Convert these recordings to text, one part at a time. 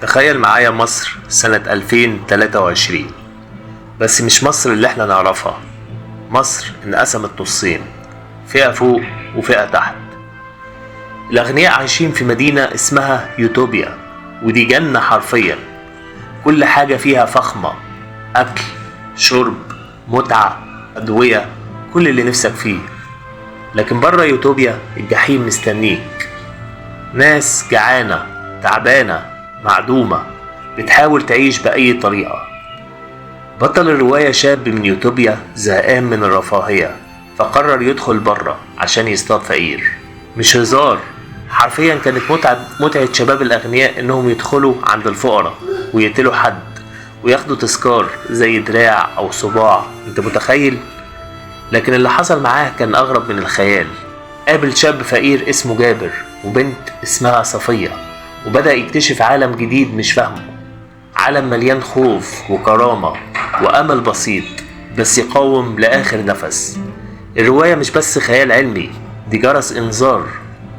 تخيل معايا مصر سنة 2023، بس مش مصر اللي احنا نعرفها. مصر انقسمت نصين، فئة فوق وفئة تحت. الأغنياء عايشين في مدينة اسمها يوتوبيا، ودي جنة حرفيا. كل حاجة فيها فخمة، أكل، شرب، متعة، أدوية، كل اللي نفسك فيه. لكن برا يوتوبيا الجحيم مستنيك. ناس جعانة، تعبانة، معدومة، بتحاول تعيش بأي طريقة. بطل الرواية شاب من يوتوبيا زهقان من الرفاهية، فقرر يدخل برا عشان يصطاد فقير. مش هزار، حرفيا كانت متعة شباب الأغنياء إنهم يدخلوا عند الفقراء ويقتلوا حد وياخدوا تذكار زي دراع أو صباع. أنت متخيل؟ لكن اللي حصل معاه كان أغرب من الخيال. قابل شاب فقير اسمه جابر وبنت اسمها صفية، وبدأ يكتشف عالم جديد مش فاهمه، عالم مليان خوف وكرامة وأمل بسيط بس يقاوم لآخر نفس. الرواية مش بس خيال علمي، دي جرس إنذار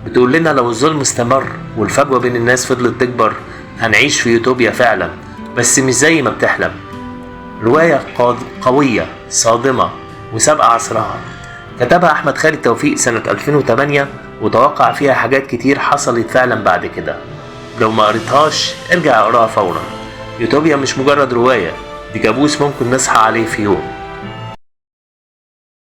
بتقول لنا لو الظلم استمر والفجوة بين الناس فضلت تكبر هنعيش في يوتوبيا فعلا، بس مش زي ما بتحلم. رواية قوية صادمة وسابقة عصرها. كتبها أحمد خالد توفيق سنة 2008، وتوقع فيها حاجات كتير حصلت فعلا بعد كده. لو ما قريتهاش ارجع اقراها فورا. يوتوبيا مش مجرد رواية، دي كابوس ممكن نصحى عليه في يوم.